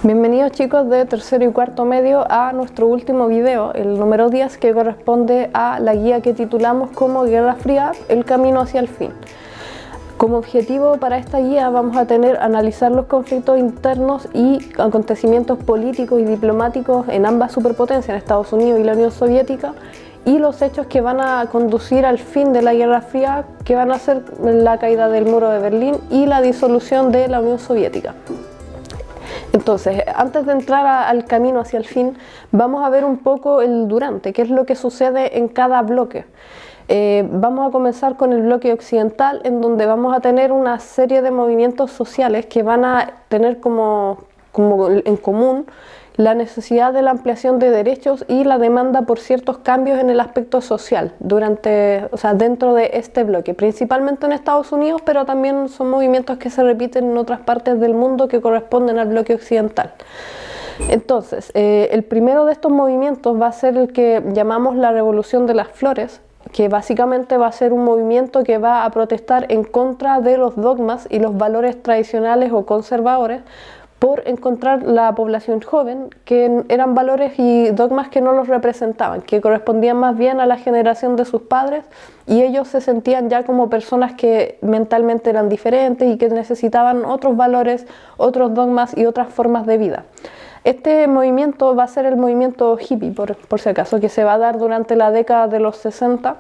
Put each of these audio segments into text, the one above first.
Bienvenidos chicos de tercero y cuarto medio a nuestro último video, el número 10, que corresponde a la guía que titulamos como Guerra Fría, el camino hacia el fin. Como objetivo para esta guía vamos a analizar los conflictos internos y acontecimientos políticos y diplomáticos en ambas superpotencias, en Estados Unidos y la Unión Soviética, y los hechos que van a conducir al fin de la Guerra Fría, que van a ser la caída del muro de Berlín y la disolución de la Unión Soviética. Entonces, antes de entrar al camino hacia el fin, vamos a ver un poco el durante, qué es lo que sucede en cada bloque. Vamos a comenzar con el bloque occidental, en donde vamos a tener una serie de movimientos sociales que van a tener como en común la necesidad de la ampliación de derechos y la demanda por ciertos cambios en el aspecto social dentro de este bloque, principalmente en Estados Unidos, pero también son movimientos que se repiten en otras partes del mundo que corresponden al bloque occidental. Entonces, el primero de estos movimientos va a ser el que llamamos la Revolución de las Flores, que básicamente va a ser un movimiento que va a protestar en contra de los dogmas y los valores tradicionales o conservadores, por encontrar la población joven, que eran valores y dogmas que no los representaban, que correspondían más bien a la generación de sus padres, y ellos se sentían ya como personas que mentalmente eran diferentes y que necesitaban otros valores, otros dogmas y otras formas de vida. Este movimiento va a ser el movimiento hippie, por si acaso, que se va a dar durante la década de los 60.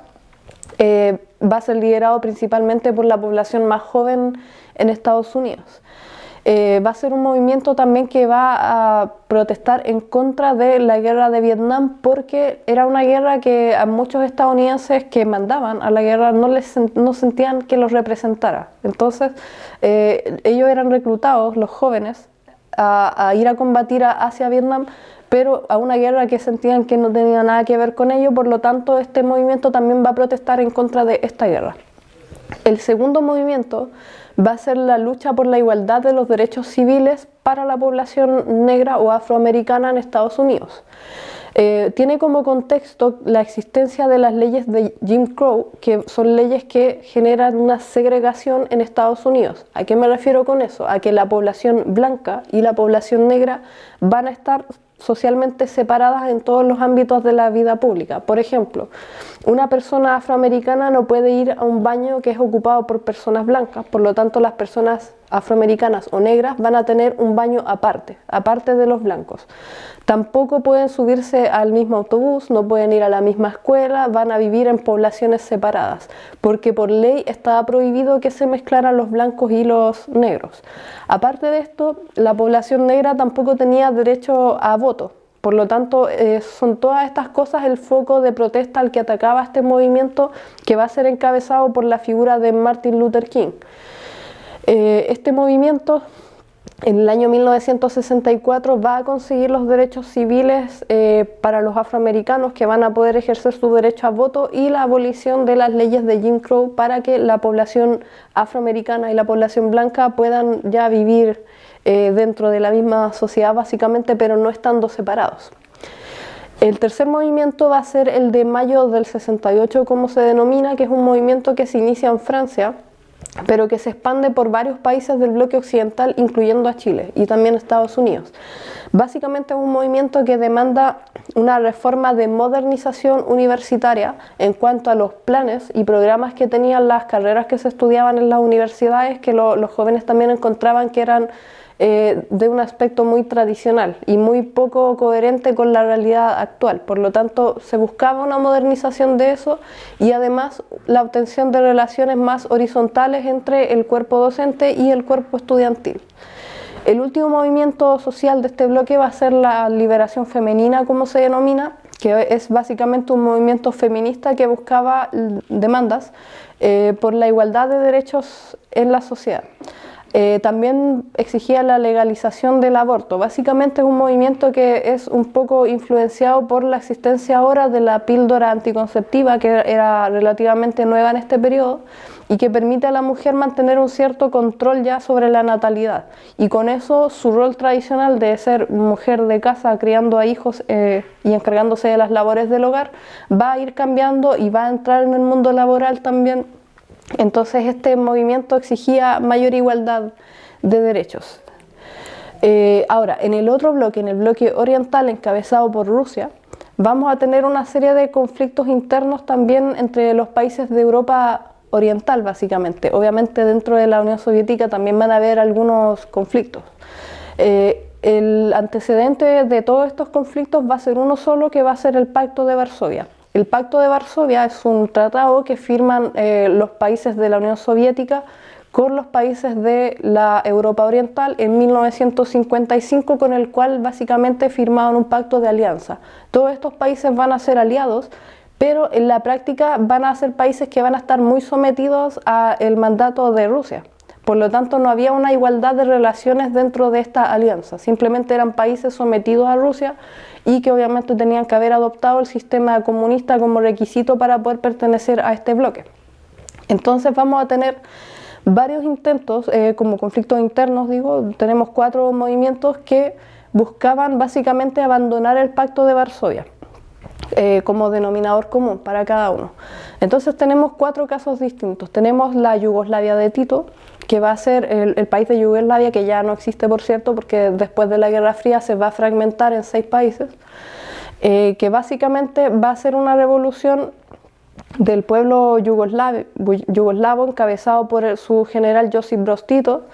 Va a ser liderado principalmente por la población más joven en Estados Unidos. Va a ser un movimiento también que va a protestar en contra de la guerra de Vietnam, porque era una guerra que a muchos estadounidenses que mandaban a la guerra no sentían que los representara. Entonces ellos eran reclutados, los jóvenes, a ir a combatir hacia Vietnam, pero a una guerra que sentían que no tenía nada que ver con ello. Por lo tanto, este movimiento también va a protestar en contra de esta guerra. El segundo movimiento va a ser la lucha por la igualdad de los derechos civiles para la población negra o afroamericana en Estados Unidos. Tiene como contexto la existencia de las leyes de Jim Crow, que son leyes que generan una segregación en Estados Unidos. ¿A qué me refiero con eso? A que la población blanca y la población negra van a estar socialmente separadas en todos los ámbitos de la vida pública. Por ejemplo, una persona afroamericana no puede ir a un baño que es ocupado por personas blancas, por lo tanto las personas afroamericanas o negras van a tener un baño aparte de los blancos. Tampoco pueden subirse al mismo autobús, no pueden ir a la misma escuela, van a vivir en poblaciones separadas, porque por ley estaba prohibido que se mezclaran los blancos y los negros. Aparte de esto, la población negra tampoco tenía derecho a voto. Por lo tanto, son todas estas cosas el foco de protesta al que atacaba este movimiento, que va a ser encabezado por la figura de Martin Luther King. Este movimiento, en el año 1964, va a conseguir los derechos civiles para los afroamericanos, que van a poder ejercer su derecho a voto, y la abolición de las leyes de Jim Crow para que la población afroamericana y la población blanca puedan ya vivir dentro de la misma sociedad básicamente, pero no estando separados. El tercer movimiento va a ser el de mayo del 68, como se denomina, que es un movimiento que se inicia en Francia, pero que se expande por varios países del bloque occidental, incluyendo a Chile y también Estados Unidos. Básicamente es un movimiento que demanda una reforma de modernización universitaria en cuanto a los planes y programas que tenían las carreras que se estudiaban en las universidades, que los jóvenes también encontraban que eran de un aspecto muy tradicional y muy poco coherente con la realidad actual. Por lo tanto, se buscaba una modernización de eso y además la obtención de relaciones más horizontales entre el cuerpo docente y el cuerpo estudiantil. El último movimiento social de este bloque va a ser la liberación femenina, como se denomina, que es básicamente un movimiento feminista que buscaba demandas por la igualdad de derechos en la sociedad. También exigía la legalización del aborto. Básicamente es un movimiento que es un poco influenciado por la existencia ahora de la píldora anticonceptiva, que era relativamente nueva en este periodo y que permite a la mujer mantener un cierto control ya sobre la natalidad, y con eso su rol tradicional de ser mujer de casa criando a hijos y encargándose de las labores del hogar va a ir cambiando y va a entrar en el mundo laboral también. Entonces este movimiento exigía mayor igualdad de derechos. Ahora, en el otro bloque, en el bloque oriental encabezado por Rusia, vamos a tener una serie de conflictos internos también entre los países de Europa oriental, básicamente. Obviamente dentro de la Unión Soviética también van a haber algunos conflictos. El antecedente de todos estos conflictos va a ser uno solo, que va a ser el Pacto de Varsovia. El Pacto de Varsovia es un tratado que firman los países de la Unión Soviética con los países de la Europa Oriental en 1955, con el cual básicamente firmaban un pacto de alianza. Todos estos países van a ser aliados, pero en la práctica van a ser países que van a estar muy sometidos al mandato de Rusia. Por lo tanto, no había una igualdad de relaciones dentro de esta alianza, simplemente eran países sometidos a Rusia y que obviamente tenían que haber adoptado el sistema comunista como requisito para poder pertenecer a este bloque. Entonces vamos a tener varios intentos, como conflictos internos, digo, tenemos 4 movimientos que buscaban básicamente abandonar el Pacto de Varsovia como denominador común para cada uno. Entonces tenemos 4 casos distintos. Tenemos la Yugoslavia de Tito, que va a ser el país de Yugoslavia, que ya no existe, por cierto, porque después de la Guerra Fría se va a fragmentar en 6 países, que básicamente va a ser una revolución del pueblo yugoslavo encabezado por su general Josip Broz Tito,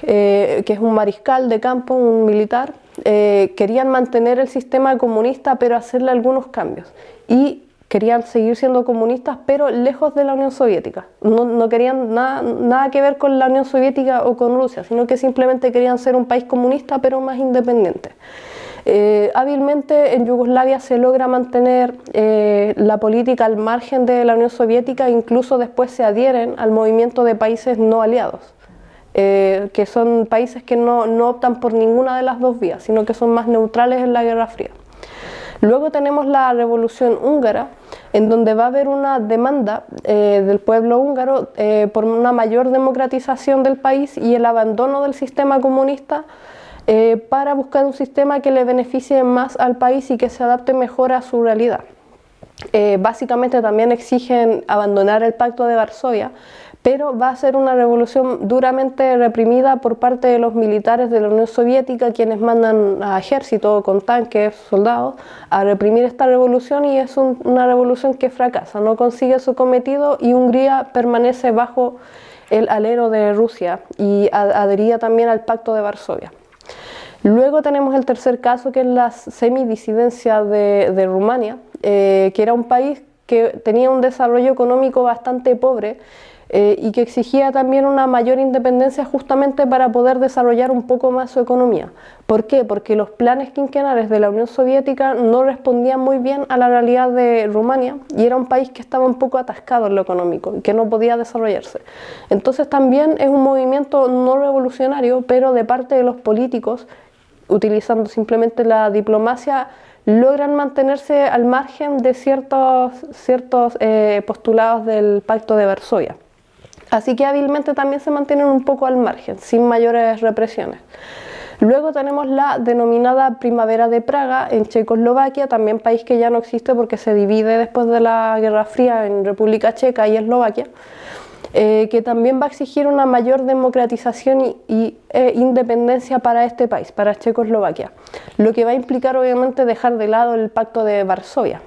que es un mariscal de campo, un militar. Querían mantener el sistema comunista pero hacerle algunos cambios, y querían seguir siendo comunistas pero lejos de la Unión Soviética. No querían nada que ver con la Unión Soviética o con Rusia, sino que simplemente querían ser un país comunista pero más independiente. Hábilmente en Yugoslavia se logra mantener la política al margen de la Unión Soviética, e incluso después se adhieren al movimiento de países no aliados, que son países que no optan por ninguna de las dos vías, sino que son más neutrales en la Guerra Fría. Luego tenemos la Revolución Húngara, en donde va a haber una demanda del pueblo húngaro por una mayor democratización del país y el abandono del sistema comunista, para buscar un sistema que le beneficie más al país y que se adapte mejor a su realidad. Básicamente también exigen abandonar el Pacto de Varsovia, pero va a ser una revolución duramente reprimida por parte de los militares de la Unión Soviética, quienes mandan a ejército con tanques, soldados, a reprimir esta revolución, y es una revolución que fracasa, no consigue su cometido, y Hungría permanece bajo el alero de Rusia y adhería también al Pacto de Varsovia. Luego tenemos el tercer caso, que es la semidisidencia de Rumania, que era un país que tenía un desarrollo económico bastante pobre, y que exigía también una mayor independencia justamente para poder desarrollar un poco más su economía. ¿Por qué? Porque los planes quinquenales de la Unión Soviética no respondían muy bien a la realidad de Rumania, y era un país que estaba un poco atascado en lo económico y que no podía desarrollarse. Entonces también es un movimiento no revolucionario, pero de parte de los políticos, utilizando simplemente la diplomacia, logran mantenerse al margen de ciertos postulados del Pacto de Varsovia. Así que hábilmente también se mantienen un poco al margen, sin mayores represiones. Luego tenemos la denominada Primavera de Praga en Checoslovaquia, también país que ya no existe porque se divide después de la Guerra Fría en República Checa y Eslovaquia, que también va a exigir una mayor democratización y independencia para este país, para Checoslovaquia, lo que va a implicar obviamente dejar de lado el Pacto de Varsovia.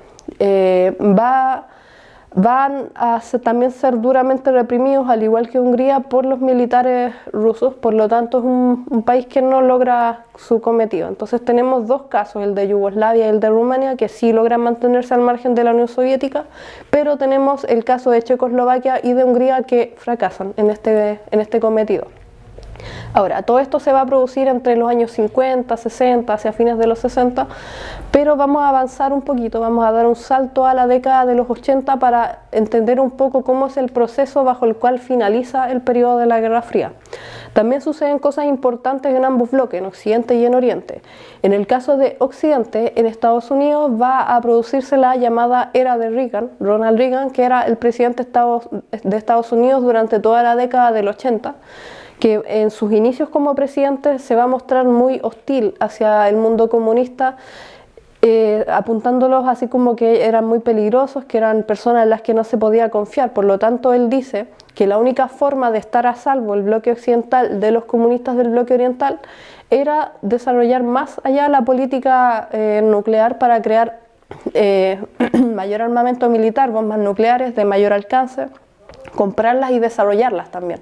Van a también ser duramente reprimidos, al igual que Hungría, por los militares rusos. Por lo tanto es un país que no logra su cometido. Entonces tenemos 2 casos, el de Yugoslavia y el de Rumania, que sí logran mantenerse al margen de la Unión Soviética, pero tenemos el caso de Checoslovaquia y de Hungría, que fracasan en este cometido. Ahora, todo esto se va a producir entre los años 50, 60, hacia fines de los 60, pero vamos a avanzar un poquito, vamos a dar un salto a la década de los 80 para entender un poco cómo es el proceso bajo el cual finaliza el periodo de la Guerra Fría. También suceden cosas importantes en ambos bloques, en Occidente y en Oriente. En el caso de Occidente, en Estados Unidos va a producirse la llamada era de Reagan, Ronald Reagan, que era el presidente de Estados Unidos durante toda la década del 80, que en sus inicios como presidente se va a mostrar muy hostil hacia el mundo comunista, apuntándolos así como que eran muy peligrosos, que eran personas en las que no se podía confiar. Por lo tanto, él dice que la única forma de estar a salvo el bloque occidental de los comunistas del bloque oriental era desarrollar más allá la política nuclear para crear mayor armamento militar, bombas nucleares de mayor alcance, comprarlas y desarrollarlas también.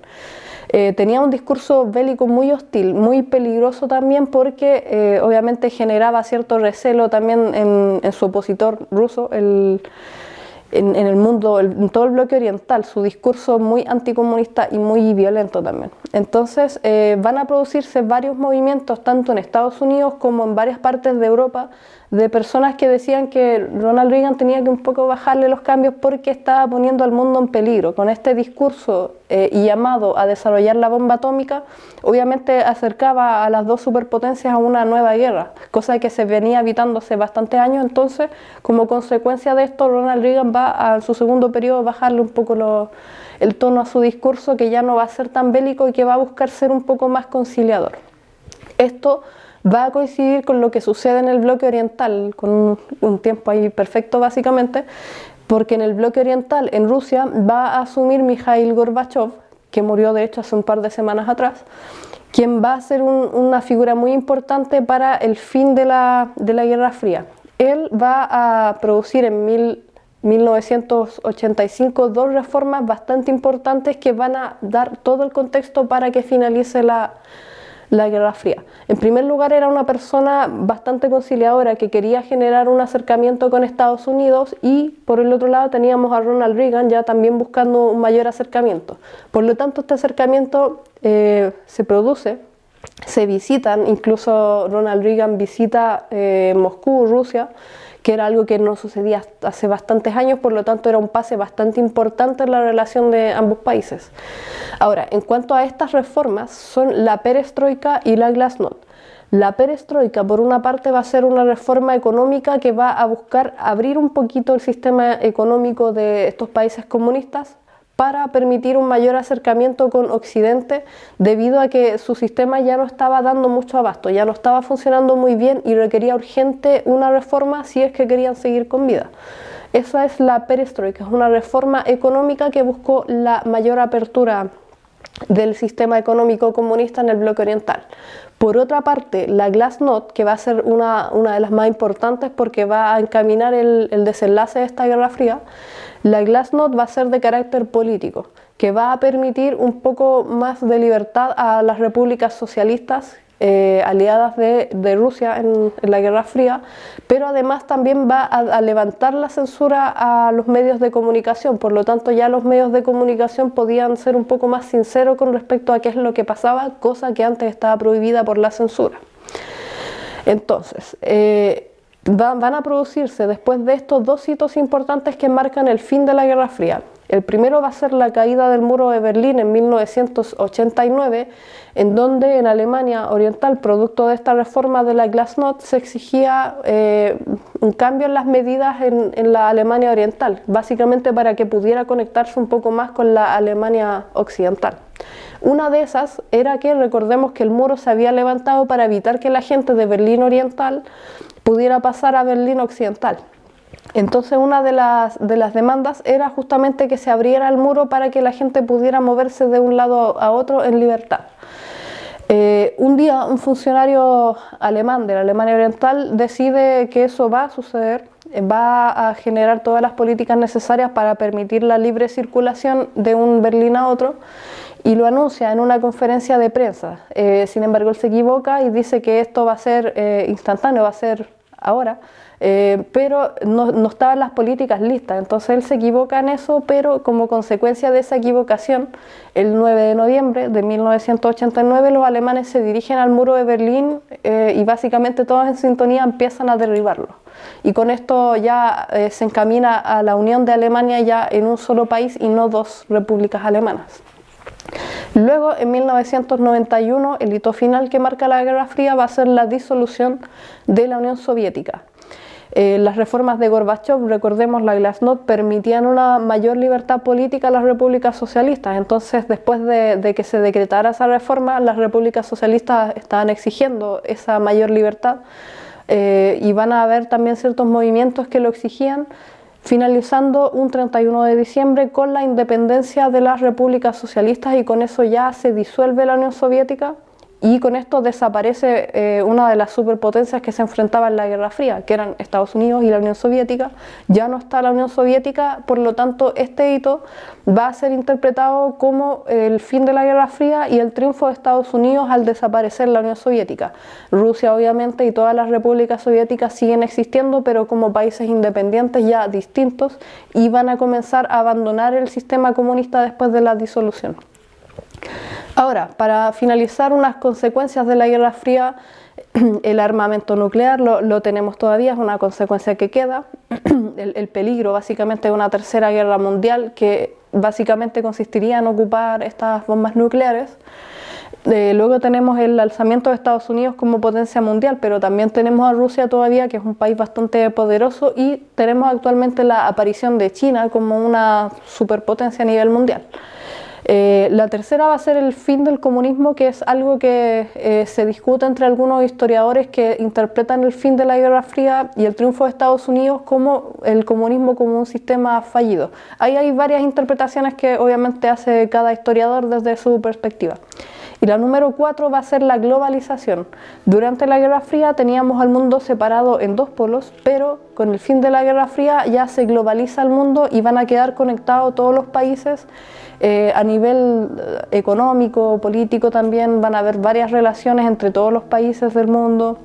Tenía un discurso bélico muy hostil, muy peligroso también porque obviamente generaba cierto recelo también en su opositor ruso, en el mundo, en todo el bloque oriental, su discurso muy anticomunista y muy violento también. Entonces van a producirse varios movimientos, tanto en Estados Unidos como en varias partes de Europa, de personas que decían que Ronald Reagan tenía que un poco bajarle los cambios porque estaba poniendo al mundo en peligro. Con este discurso y llamado a desarrollar la bomba atómica, obviamente acercaba a las dos superpotencias a una nueva guerra, cosa que se venía evitando hace bastantes años. Entonces, como consecuencia de esto, Ronald Reagan va a su segundo periodo a bajarle un poco el tono a su discurso, que ya no va a ser tan bélico y que va a buscar ser un poco más conciliador. Esto va a coincidir con lo que sucede en el bloque oriental, con un tiempo ahí perfecto básicamente, porque en el bloque oriental, en Rusia, va a asumir Mikhail Gorbachev, que murió de hecho hace un par de semanas atrás, quien va a ser una figura muy importante para el fin de la Guerra Fría. Él va a producir en 1985 dos reformas bastante importantes que van a dar todo el contexto para que finalice la Guerra Fría. En primer lugar, era una persona bastante conciliadora que quería generar un acercamiento con Estados Unidos, y por el otro lado teníamos a Ronald Reagan ya también buscando un mayor acercamiento. Por lo tanto, este acercamiento se produce, se visitan, incluso Ronald Reagan visita Moscú, Rusia, que era algo que no sucedía hace bastantes años, por lo tanto era un pase bastante importante en la relación de ambos países. Ahora, en cuanto a estas reformas, son la perestroika y la glasnost. La perestroika, por una parte, va a ser una reforma económica que va a buscar abrir un poquito el sistema económico de estos países comunistas para permitir un mayor acercamiento con Occidente, debido a que su sistema ya no estaba dando mucho abasto, ya no estaba funcionando muy bien y requería urgente una reforma si es que querían seguir con vida. Esa es la perestroika, es una reforma económica que buscó la mayor apertura del sistema económico comunista en el bloque oriental. Por otra parte, la glasnost, que va a ser una de las más importantes porque va a encaminar el desenlace de esta Guerra Fría, la glasnost va a ser de carácter político, que va a permitir un poco más de libertad a las repúblicas socialistas aliadas de Rusia en la Guerra Fría, pero además también va a levantar la censura a los medios de comunicación. Por lo tanto, ya los medios de comunicación podían ser un poco más sinceros con respecto a qué es lo que pasaba, cosa que antes estaba prohibida por la censura. Entonces, van a producirse después de estos dos hitos importantes que marcan el fin de la Guerra Fría. El primero va a ser la caída del muro de Berlín en 1989, en donde en Alemania Oriental, producto de esta reforma de la glasnost, se exigía un cambio en las medidas en la Alemania Oriental, básicamente para que pudiera conectarse un poco más con la Alemania Occidental. Una de esas era que recordemos que el muro se había levantado para evitar que la gente de Berlín Oriental pudiera pasar a Berlín Occidental. Entonces una de las demandas era justamente que se abriera el muro para que la gente pudiera moverse de un lado a otro en libertad. Un día un funcionario alemán de la Alemania Oriental decide que eso va a suceder, va a generar todas las políticas necesarias para permitir la libre circulación de un Berlín a otro, y lo anuncia en una conferencia de prensa. Sin embargo, él se equivoca y dice que esto va a ser instantáneo, va a ser ahora, pero no estaban las políticas listas. Entonces él se equivoca en eso, pero como consecuencia de esa equivocación, el 9 de noviembre de 1989 los alemanes se dirigen al muro de Berlín y básicamente todos en sintonía empiezan a derribarlo. Y con esto ya se encamina a la unión de Alemania ya en un solo país y no dos repúblicas alemanas. Luego, en 1991, el hito final que marca la Guerra Fría va a ser la disolución de la Unión Soviética. Las reformas de Gorbachev, recordemos, la glasnost, permitían una mayor libertad política a las repúblicas socialistas. Entonces, después de que se decretara esa reforma, las repúblicas socialistas estaban exigiendo esa mayor libertad y van a haber también ciertos movimientos que lo exigían, finalizando un 31 de diciembre con la independencia de las repúblicas socialistas, y con eso ya se disuelve la Unión Soviética y con esto desaparece una de las superpotencias que se enfrentaban en la Guerra Fría, que eran Estados Unidos y la Unión Soviética. Ya no está la Unión Soviética, por lo tanto este hito va a ser interpretado como el fin de la Guerra Fría y el triunfo de Estados Unidos al desaparecer la Unión Soviética. Rusia obviamente y todas las repúblicas soviéticas siguen existiendo, pero como países independientes ya distintos, y van a comenzar a abandonar el sistema comunista después de la disolución. Ahora, para finalizar, unas consecuencias de la Guerra Fría, el armamento nuclear lo tenemos todavía, es una consecuencia que queda. El peligro básicamente de una tercera guerra mundial que básicamente consistiría en ocupar estas bombas nucleares. Luego tenemos el alzamiento de Estados Unidos como potencia mundial, pero también tenemos a Rusia todavía, que es un país bastante poderoso, y tenemos actualmente la aparición de China como una superpotencia a nivel mundial. La tercera va a ser el fin del comunismo, que es algo que se discute entre algunos historiadores que interpretan el fin de la Guerra Fría y el triunfo de Estados Unidos como el comunismo como un sistema fallido. Ahí hay varias interpretaciones que obviamente hace cada historiador desde su perspectiva. Y la número 4 va a ser la globalización. Durante la Guerra Fría teníamos al mundo separado en dos polos, pero con el fin de la Guerra Fría ya se globaliza el mundo y van a quedar conectados todos los países. A nivel económico, político también van a haber varias relaciones entre todos los países del mundo,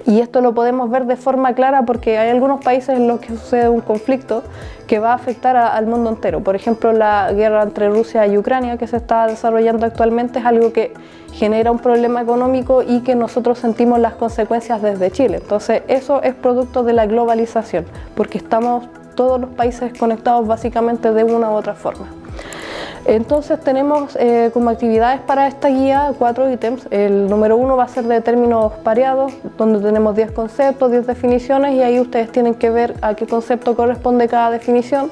y esto lo podemos ver de forma clara porque hay algunos países en los que sucede un conflicto que va a afectar al mundo entero. Por ejemplo, la guerra entre Rusia y Ucrania que se está desarrollando actualmente es algo que genera un problema económico y que nosotros sentimos las consecuencias desde Chile. Entonces eso es producto de la globalización, porque estamos todos los países conectados básicamente de una u otra forma. Entonces tenemos como actividades para esta guía 4 ítems. El número 1 va a ser de términos pareados, donde tenemos 10 conceptos, 10 definiciones, y ahí ustedes tienen que ver a qué concepto corresponde cada definición.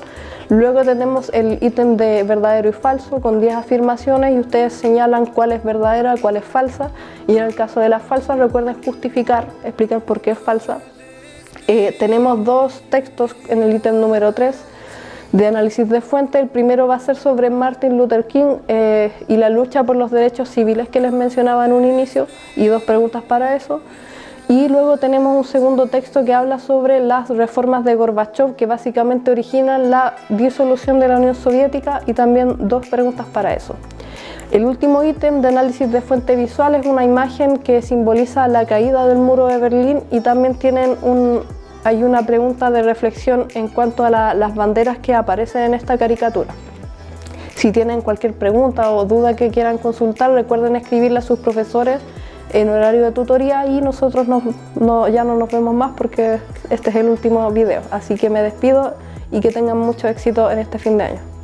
Luego tenemos el ítem de verdadero y falso con 10 afirmaciones y ustedes señalan cuál es verdadera, cuál es falsa, y en el caso de las falsas recuerden justificar, explicar por qué es falsa. Tenemos dos textos en el ítem número 3 de análisis de fuente. El primero va a ser sobre Martin Luther King y la lucha por los derechos civiles que les mencionaba en un inicio, y 2 preguntas para eso. Y luego tenemos un segundo texto que habla sobre las reformas de Gorbachov, que básicamente originan la disolución de la Unión Soviética, y también 2 preguntas para eso. El último ítem de análisis de fuente visual es una imagen que simboliza la caída del muro de Berlín, y también hay una pregunta de reflexión en cuanto a las banderas que aparecen en esta caricatura. Si tienen cualquier pregunta o duda que quieran consultar, recuerden escribirle a sus profesores en horario de tutoría, y nosotros ya no nos vemos más porque este es el último video. Así que me despido y que tengan mucho éxito en este fin de año.